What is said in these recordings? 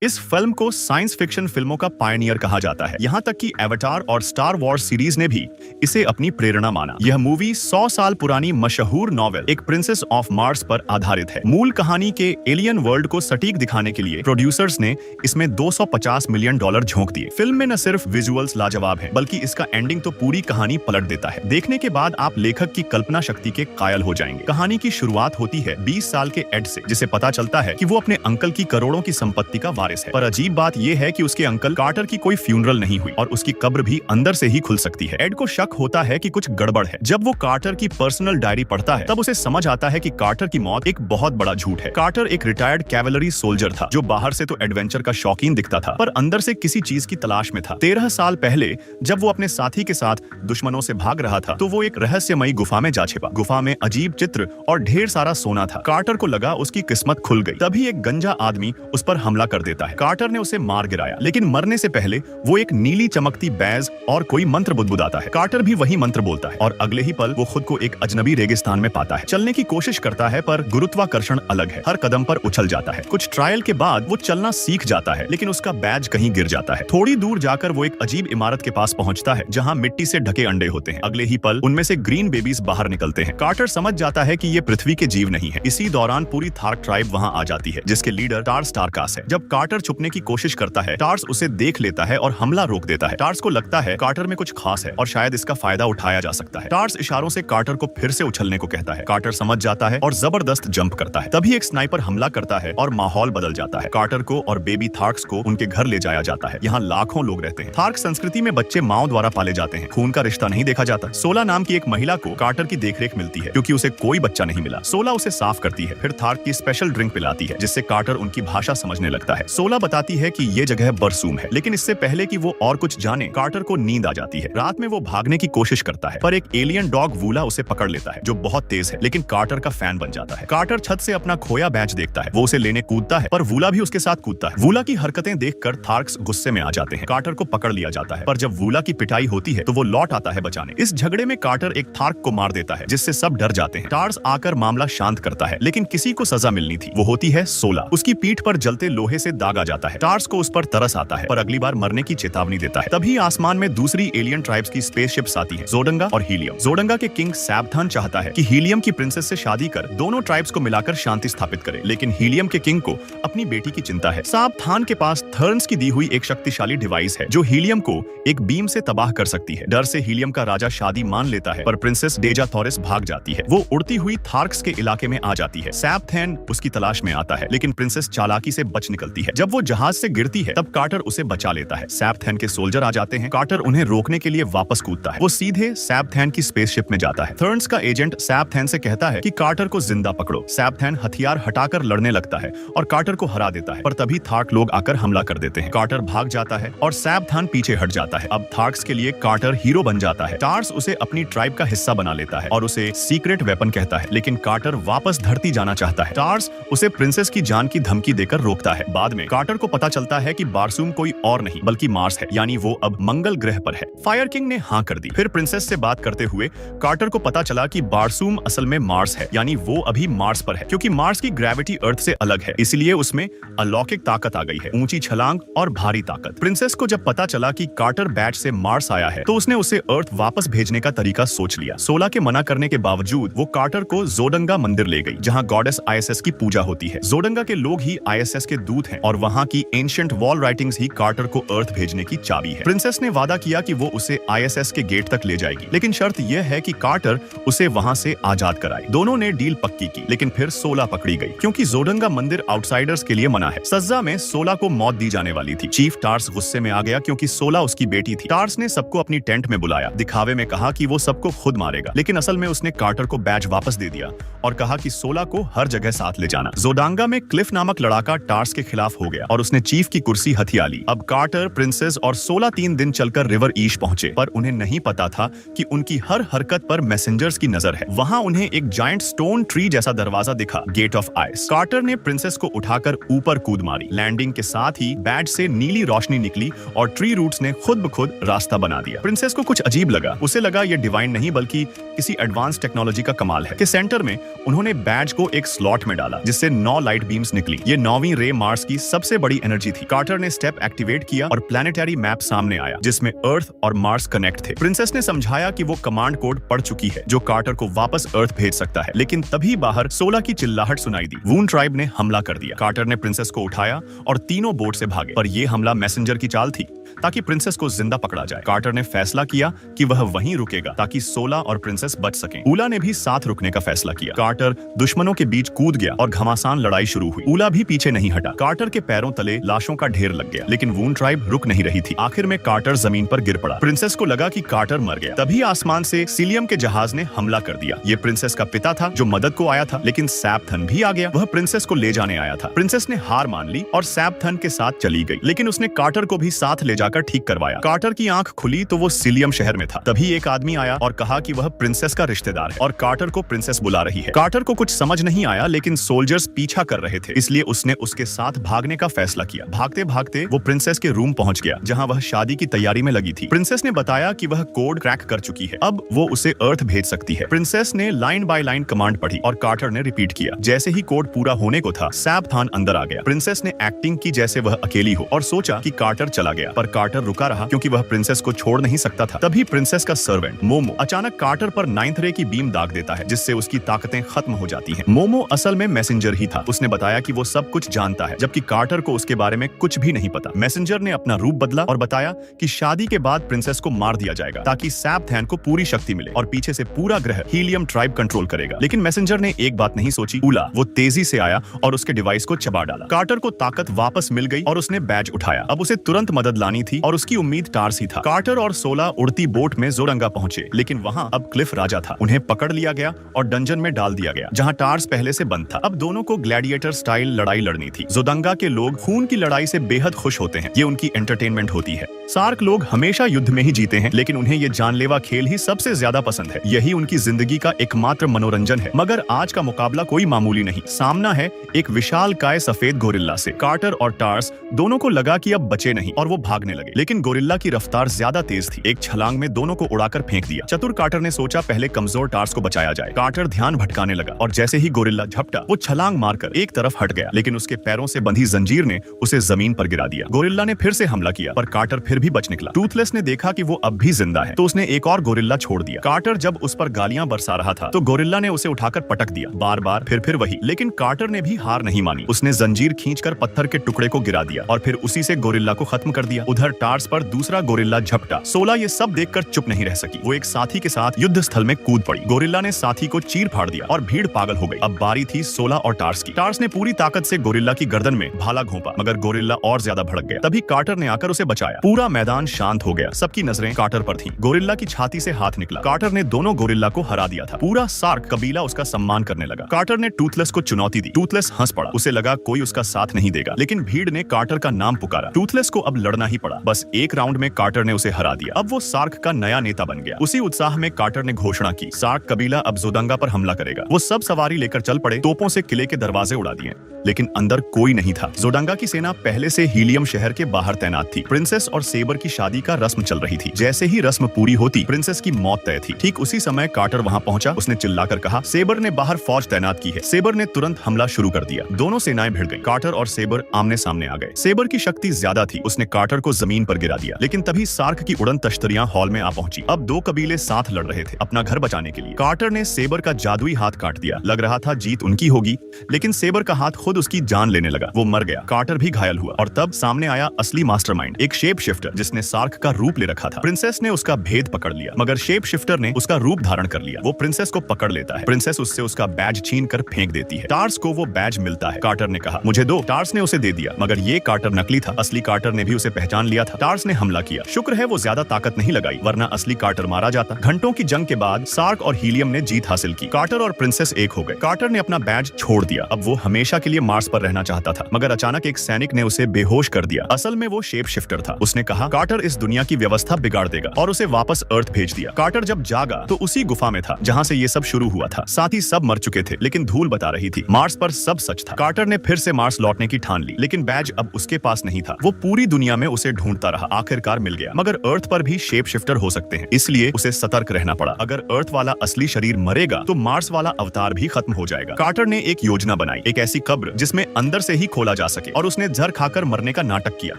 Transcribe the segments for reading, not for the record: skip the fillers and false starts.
इस फिल्म को science fiction फिल्मों का पायनियर कहा जाता है। यहाँ तक कि एवाटार और स्टार वॉर्स सीरीज ने भी इसे अपनी प्रेरणा माना। यह मूवी 100 साल पुरानी मशहूर नॉवेल एक प्रिंसेस ऑफ मार्स पर आधारित है। मूल कहानी के एलियन वर्ल्ड को सटीक दिखाने के लिए प्रोड्यूसर्स ने इसमें $250 मिलियन झोंक दिए। फिल्म में न सिर्फ विजुअल्स लाजवाब हैं, बल्कि इसका एंडिंग तो पूरी कहानी पलट देता है। देखने के बाद आप लेखक की कल्पना शक्ति के कायल हो जाएंगे। कहानी की शुरुआत होती है 20 साल के एड से, जिसे पता चलता है कि वो अपने अंकल की करोड़ों की संपत्ति का वारिस है। पर अजीब बात यह है कि उसके अंकल कार्टर की कोई फ्यूनरल नहीं हुई और उसकी कब्र भी अंदर से ही खुल सकती है। एड को शक होता है कि कुछ गड़बड़ है। जब वो कार्टर की पर्सनल डायरी पढ़ता है, तब उसे समझ आता है कि कार्टर की मौत एक बहुत बड़ा झूठ है। कार्टर एक रिटायर्ड कैवलरी सोल्जर था, जो बाहर से तो एडवेंचर का शौकीन दिखता था, पर अंदर से किसी चीज की तलाश में था। 13 साल पहले जब वो अपने साथी के साथ दुश्मनों से भाग रहा था, तो वो एक रहस्यमयी गुफा में जा छिपा। गुफा में अजीब चित्र और ढेर सारा सोना था। कार्टर को लगा उसकी किस्मत खुल गई। तभी एक गंजा आदमी उस पर हमला कर देता है। कार्टर ने उसे मार गिराया, लेकिन मरने से पहले वो एक नीली चमकती बैज और कोई मंत्र बुदबुदाता है। कार्टर भी वही मंत्र बोलता है और अगले ही पल वो खुद को एक अजनबी रेगिस्तान में पाता है। चलने की कोशिश करता है, पर गुरुत्वाकर्षण अलग है। हर कदम पर उछल जाता है। कुछ ट्रायल के बाद वो चलना सीख जाता है, लेकिन उसका बैज कहीं गिर जाता है। थोड़ी दूर जाकर वो एक अजीब इमारत के पास पहुंचता है, जहां मिट्टी से ढके अंडे होते हैं। अगले ही पल उनमें से ग्रीन बेबीज बाहर निकलते हैं। कार्टर समझ जाता है कि ये पृथ्वी के जीव नहीं है। इसी दौरान पूरी थार्क ट्राइब वहां आ जाती है, जिसके लीडर टार्स स्टारकास है। जब कार्टर छुपने की कोशिश करता है, टार्स उसे देख लेता है और हमला रोक देता है। टार्स को लगता है कार्टर में कुछ खास है और शायद इसका फायदा उठाया जा सकता है। टार्स इशारों से कार्टर को फिर से उछलने को कहता है। कार्टर समझ जाता है और जबरदस्त जंप करता है। तभी एक स्नाइपर हमला करता है और माहौल बदल जाता है। कार्टर को और बेबी थार्क्स को उनके घर ले जाया जाता है। यहाँ लाखों लोग रहते हैं। थार्क संस्कृति में बच्चे माओ द्वारा पाले जाते हैं। खून का रिश्ता नहीं देखा जाता। 16 नाम की एक महिला को कार्टर की देखरेख मिलती है, क्योंकि उसे कोई बच्चा नहीं मिला। 16 उसे साफ करती है, फिर थार्क की स्पेशल ड्रिंक पिलाती है, जिससे कार्टर उनकी भाषा समझने लगता है। 16 बताती है कि ये जगह बरसूम है, लेकिन इससे पहले कि वो और कुछ जाने, कार्टर को नींद आ जाती है। रात में वो भागने की कोशिश करता है, पर एक एलियन डॉग वूला उसे पकड़ लेता है, जो बहुत तेज है, लेकिन कार्टर का फैन बन जाता है। कार्टर छत से अपना खोया बैच देखता है। वो उसे लेने कूदता है, पर वूला भी उसके साथ कूदता है। वूला की हरकतें देखकर थार्क्स गुस्से में आ जाते हैं। कार्टर को पकड़ लिया जाता है, पर जब वूला की पिटाई होती है, तो वो लौट आता है बचाने। इस झगड़े में कार्टर एक थार्क को मार देता है, जिससे सब डर जाते हैं। टार्स आकर मामला शांत करता है, लेकिन किसी को सजा मिलनी थी। वो होती है 16। उसकी पीठ पर जलते लोहे से दाग आ जाता है। टार्स को उस पर तरस आता है, पर अगली बार मरने की चेतावनी देता है। तभी आसमान में दूसरी एलियन ट्राइब्स की स्पेसशिप्स आती हैं, जोडंगा और हीलियम। जोडंगा के किंग सैबथान चाहता है कि हीलियम की प्रिंसेस से शादी कर दोनों ट्राइब्स को मिलाकर शांति स्थापित करे, लेकिन हीलियम के किंग को अपनी बेटी की चिंता है। सैबथान के पास थर्न्स की दी हुई एक शक्तिशाली डिवाइस है, जो हीलियम को एक बीम से तबाह कर सकती है। डर से हीलियम का राजा शादी मान लेता है, पर प्रिंसेस डेजा थॉरिस भाग जाती है। वो उड़ती हुई थार्क्स के इलाके में आ जाती है। सैबथैन उसकी तलाश में आता है, लेकिन प्रिंसेस चालाकी से बच निकलती है। जब वो जहाज से गिरती है, तब कार्टर उसे बचा लेता है। सैबथैन के सोल्जर आ जाते हैं। कार्टर उन्हें रोकने के लिए वापस कूदता है। वो सीधे सैबथैन की स्पेसशिप में जाता है। थर्न्स का एजेंट सैबथैन से कहता है कि कार्टर को जिंदा पकड़ो। सैबथैन हथियार हटाकर लड़ने लगता है और कार्टर को हरा देता है, पर तभी थार्क लोग आकर हमला कर देते हैं। कार्टर भाग जाता है और सैबथैन पीछे हट जाता है। अब थार्क्स के लिए कार्टर हीरो बन जाता है। टार्स उसे अपनी ट्राइब का हिस्सा बना लेता है और उसे सीक्रेट वेपन कहता है, लेकिन कार्टर वापस धरती जाना चाहता है। टार्स उसे प्रिंसेस की जान की धमकी देकर रोकता है। बाद में कार्टर को पता चलता है कि बारसूम कोई और नहीं बल्कि मार्स है, यानी वो अब मंगल ग्रह पर है। फायर किंग ने हाँ कर दी। फिर प्रिंसेस से बात करते हुए कार्टर को पता चला कि बारसूम असल में मार्स है, यानी वो अभी मार्स पर है। क्योंकि मार्स की ग्रेविटी अर्थ से अलग है, इसलिए उसमें अलौकिक ताकत आ गई है, ऊंची छलांग और भारी ताकत। प्रिंसेस को जब पता चला कि कार्टर बैच से मार्स आया है, तो उसने उसे अर्थ वापस भेजने का तरीका सोच लिया। 16 के मना करने के बावजूद वो कार्टर को जोडंगा मंदिर ले गई, जहां गॉडेस आईएसएस की पूजा होती है। जोडंगा के लोग ही आईएसएस के दूत हैं और वहां की एंशिएंट वॉल राइटिंग्स ही कार्टर को अर्थ भेजने की चाबी है। प्रिंसेस ने वादा किया कि वो उसे आईएसएस के गेट तक ले जाएगी, लेकिन शर्त यह है कि कार्टर उसे वहां से आजाद कराए। दोनों ने डील पक्की की, लेकिन फिर 16 पकड़ी गई, क्योंकि जोडंगा मंदिर आउटसाइडर्स के लिए मना है। सजा में 16 को मौत दी जाने वाली थी। चीफ टार्स गुस्से में आ गया, क्योंकि 16 उसकी बेटी थी। टार्स ने सबको अपनी टेंट में बुलाया, दिखावे में कहा कि वो सबको खुद मारेगा, लेकिन असल में उसने कार्टर को बैज वापस दे दिया और कहा कि 16 को हर जगह साथ ले जाना। जोडांगा में क्लिफ नामक लड़ाका टार्स के खिलाफ हो गया और उसने चीफ की कुर्सी हथिया ली। अब कार्टर, प्रिंसेस और 16 3 दिन चलकर रिवर ईश पहुंचे, पर उन्हें नहीं पता था कि उनकी हर हरकत पर मैसेंजर्स की नजर है। वहां उन्हें एक जायंट स्टोन ट्री जैसा दरवाजा दिखा, गेट ऑफ आइस। कार्टर ने प्रिंसेस को उठाकर ऊपर कूद मारी। लैंडिंग के साथ ही बैज से नीली रोशनी निकली और ट्री रूट्स ने खुद ब खुद रास्ता बना दिया। प्रिंसेस को कुछ अजीब लगा। उसे लगा ये डिवाइन नहीं बल्कि किसी एडवांस टेक्नोलॉजी का कमाल है। के सेंटर में उन्होंने बैज को एक स्लॉट में डाला, जिससे 9 लाइट बीम्स निकली। ये 9वीं रे मार्स की सबसे बड़ी एनर्जी थी। कार्टर ने स्टेप एक्टिवेट किया और प्लैनेटरी मैप सामने आया जिसमें अर्थ और मार्स कनेक्ट थे। प्रिंसेस ने समझाया कि वो कमांड कोड पढ़ चुकी है जो कार्टर को वापस अर्थ भेज सकता है, लेकिन तभी बाहर 16 की चिल्लाहट सुनाई दी। वून ट्राइब ने हमला कर दिया। कार्टर ने प्रिंसेस को उठाया और तीनों बोट से भागे, पर यह हमला मैसेंजर की चाल थी ताकि प्रिंसेस को जिंदा पकड़ा जाए। कार्टर ने फैसला किया कि वह वहीं रुकेगा ताकि 16 और प्रिंसेस बच सकें। ऊला ने भी साथ रुकने का फैसला किया। कार्टर दुश्मनों के बीच कूद गया और घमासान लड़ाई शुरू हुई। ऊला भी पीछे नहीं हटा। कार्टर के पैरों तले लाशों का ढेर लग गया, लेकिन वून ट्राइब रुक नहीं रही थी। आखिर में कार्टर जमीन पर गिर पड़ा। प्रिंसेस को लगा कि कार्टर मर गया। तभी आसमान से सीलियम के जहाज ने हमला कर दिया। ये प्रिंसेस का पिता था जो मदद को आया था, लेकिन सैपथन भी आ गया। वह प्रिंसेस को ले जाने आया था। प्रिंसेस ने हार मान ली और सैपथन के साथ चली गई, लेकिन उसने कार्टर को भी साथ ले जाकर ठीक करवाया। कार्टर की आंख खुली तो वो सीलियम शहर में था। तभी एक आदमी आया और कहा कि वह प्रिंसेस का रिश्तेदार है और कार्टर को प्रिंसेस बुला रही है। कार्टर को कुछ समझ नहीं आया, लेकिन सोल्जर्स पीछा कर रहे थे, इसलिए उसने उसके साथ भागने का फैसला किया। भागते भागते वो प्रिंसेस के रूम पहुंच गया जहां वह शादी की तैयारी में लगी थी। प्रिंसेस ने बताया कि वह कोड क्रैक कर चुकी है, अब वो उसे अर्थ भेज सकती है। प्रिंसेस ने लाइन बाय लाइन कमांड पढ़ी और कार्टर ने रिपीट किया। जैसे ही कोड पूरा होने को था, सैपथन अंदर आ गया। प्रिंसेस ने एक्टिंग की जैसे वह अकेली हो और सोचा कि कार्टर चला गया, पर कार्टर रुका रहा क्योंकि वह प्रिंसेस को छोड़ नहीं सकता था। तभी प्रिंसेस का सर्वेंट मोमो अचानक कार्टर पर 9th रे की बीम दाग देता है, जिससे उसकी ताकतें खत्म हो जाती हैं। मोमो असल में मैसेंजर ही था। उसने बताया कि वो सब कुछ जानता है, जबकि कार्टर को उसके बारे में कुछ भी नहीं पता। मैसेंजर ने अपना रूप बदला और बताया कि शादी के बाद प्रिंसेस को मार दिया जाएगा ताकि सैपथन को पूरी शक्ति मिले और पीछे से पूरा ग्रह हीलियम ट्राइब कंट्रोल करेगा। लेकिन मैसेंजर ने एक बात नहीं सोची। ऊला वो तेजी से आया और उसके डिवाइस को चबा डाला। कार्टर को ताकत वापस मिल गई और उसने बैज उठाया। अब उसे तुरंत मदद लानी थी और उसकी उम्मीद टार्स ही था। कार्टर और 16 उड़ती बोट में जोरंगा पहुंचे, लेकिन वहां अब क्लिफ राजा था। उन्हें पकड़ लिया गया और डंजन में डाल दिया गया जहां टार्स पहले से बंद था। अब दोनों को ग्लैडिएटर स्टाइल लड़ाई लड़नी थी। जोरंगा के लोग खून की लड़ाई से बेहद खुश होते हैं, ये उनकी एंटरटेनमेंट होती है। सार्क लोग हमेशा युद्ध में ही जीते हैं, लेकिन उन्हें ये जानलेवा खेल ही सबसे ज्यादा पसंद है। यही उनकी जिंदगी का एकमात्र मनोरंजन है। मगर आज का मुकाबला कोई मामूली नहीं। सामना है एक विशालकाय सफेद गोरिल्ला से। कार्टर और टार्स दोनों को लगा कि अब बचे नहीं और वो भागने लगे, लेकिन गोरिल्ला की रफ्तार ज्यादा तेज थी। एक छलांग में दोनों को उड़ाकर फेंक दिया। चतुर कार्टर ने सोचा पहले कमजोर टार्स को बचाया जाए। कार्टर ध्यान भटकाने लगा और जैसे ही गोरिल्ला झपटा, वो छलांग मारकर एक तरफ हट गया, लेकिन उसके पैरों से बंधी जंजीर ने उसे जमीन पर गिरा दिया। गोरिल्ला ने फिर से हमला किया, पर कार्टर फिर भी बच निकला। टूथलेस ने देखा कि वो अब भी जिंदा है, तो उसने एक और गोरिल्ला छोड़ दिया। कार्टर जब उस पर गालियां बरसा रहा था, तो गोरिल्ला ने उसे उठाकर पटक दिया। बार बार फिर वही, लेकिन कार्टर ने भी हार नहीं मानी। उसने जंजीर खींचकर पत्थर के टुकड़े को गिरा दिया और फिर उसी से गोरिल्ला को खत्म कर दिया। उधर टार्स पर दूसरा गोरिल्ला झपटा। 16 ये सब देखकर चुप नहीं रह सकी। वो एक साथी के साथ युद्ध स्थल में कूद पड़ी। गोरिल्ला ने साथी को चीर फाड़ दिया और भीड़ पागल हो गई। अब बारी थी 16 और टार्स की। टार्स ने पूरी ताकत से गोरिल्ला की गर्दन में भाला घोंपा, मगर गोरिल्ला और ज्यादा भड़क गया। तभी कार्टर ने आकर उसे बचाया। पूरा मैदान शांत हो गया। सबकी नजरें कार्टर पर थीं। गोरिल्ला की छाती से हाथ निकला। कार्टर ने दोनों गोरिल्ला को हरा दिया था। पूरा सार्क कबीला उसका सम्मान करने लगा। कार्टर ने टूथलेस को चुनौती दी। टूथलेस हंस पड़ा। उसे लगा कोई उसका साथ नहीं देगा, लेकिन भीड़ ने कार्टर का नाम पुकारा। टूथलेस को अब लड़ना ही पड़ा। बस एक राउंड में कार्टर ने उसे हरा दिया। अब वो सार्क का नया नेता बन गया। उसी उत्साह में कार्टर ने घोषणा की, सार्क कबीला अब जोरंगा पर हमला करेगा। वो सब सवारी लेकर चल पड़े। तोपों से किले के दरवाजे उड़ा दिए, लेकिन अंदर कोई नहीं था। जोरंगा की सेना पहले से हीलियम शहर के बाहर तैनात थी। प्रिंसेस और सेबर की शादी का रस्म चल रही थी। जैसे ही रस्म पूरी होती, प्रिंसेस की मौत तय थी। ठीक उसी समय कार्टर वहां पहुंचा। उसने चिल्लाकर कहा, सेबर ने बाहर फौज तैनात की है। सेबर ने तुरंत हमला शुरू कर दिया। दोनों सेनाएं भिड़ गईं। कार्टर और सेबर आमने सामने आ गए। सेबर की शक्ति ज्यादा थी। उसने कार्टर को जमीन पर गिरा दिया, लेकिन तभी सार्क की उड़न तश्तरियां हॉल में आ पहुंची। अब दो कबीले साथ लड़ रहे थे अपना घर बचाने के लिए। कार्टर ने सेबर का जादुई हाथ काट दिया। लग रहा था जीत उनकी होगी, लेकिन सेबर का हाथ खुद उसकी जान लेने लगा। वो मर गया। कार्टर भी घायल हुआ और तब सामने आया असली मास्टरमाइंड, एक शेप शिफ्टर जिसने सार्क का रूप ले रखा था। प्रिंसेस ने उसका भेद पकड़ लिया, मगर शेप शिफ्टर ने उसका रूप धारण कर लिया। वो प्रिंसेस को पकड़ लेता है। प्रिंसेस उससे उसका बैज छीन कर फेंक देती है। टार्स को वो बैज मिलता है। कार्टर ने कहा, मुझे दो। टार्स ने उसे दे दिया, मगर ये कार्टर नकली था। असली कार्टर ने भी उसे पहचान लिया था। टार्स ने हमला किया। शुक्र है वो ज्यादा ताकत नहीं लगाई, वरना असली कार्टर मारा जाता। घंटों की जंग के बाद सार्क और हीलियम ने जीत हासिल की। कार्टर और प्रिंसेस एक हो गए। कार्टर ने अपना बैज छोड़ दिया। अब वो हमेशा के लिए मार्स पर रहना चाहता था, मगर अचानक एक सैनिक ने उसे बेहोश कर दिया। असल में वो शेप शिफ्टर था। उसने कहा, कार्टर इस दुनिया की व्यवस्था बिगाड़ देगा, और उसे वापस अर्थ भेज दिया। कार्टर जब जागा तो उसी गुफा में था जहां से ये सब शुरू हुआ था। साथ ही सब मर चुके थे, लेकिन धूल बता रही थी मार्स पर सब सच था। कार्टर ने फिर से मार्स लौटने की ठान ली, लेकिन बैज अब उसके पास नहीं था। वो पूरी दुनिया में उसे उसे ढूंढता रहा, आखिरकार मिल गया। मगर अर्थ पर भी शेप शिफ्टर हो सकते हैं, इसलिए उसे सतर्क रहना पड़ा। अगर अर्थ वाला असली शरीर मरेगा तो मार्स वाला अवतार भी खत्म हो जाएगा। कार्टर ने एक योजना बनाई, एक ऐसी कब्र जिसमें अंदर से ही खोला जा सके, और उसने जहर खाकर मरने का नाटक किया।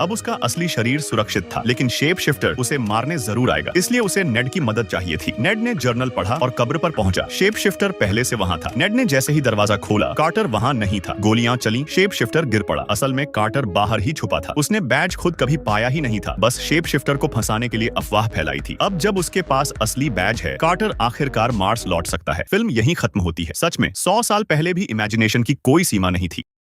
अब उसका असली शरीर सुरक्षित था, लेकिन शेप शिफ्टर उसे मारने जरूर आएगा, इसलिए उसे नेड की मदद चाहिए थी। नेड ने जर्नल पढ़ा और कब्र पर पहुंचा। शेप शिफ्टर पहले से वहां था। नेड ने जैसे ही दरवाजा खोला, कार्टर वहां नहीं था। गोलियां चली, शेप शिफ्टर गिर पड़ा। असल में कार्टर बाहर ही छुपा था। उसने बैज खुद कभी पाया ही नहीं था, बस शेप शिफ्टर को फंसाने के लिए अफवाह फैलाई थी। अब जब उसके पास असली बैज है, कार्टर आखिरकार मार्स लौट सकता है। फिल्म यहीं खत्म होती है। सच में 100 साल पहले भी इमेजिनेशन की कोई सीमा नहीं थी।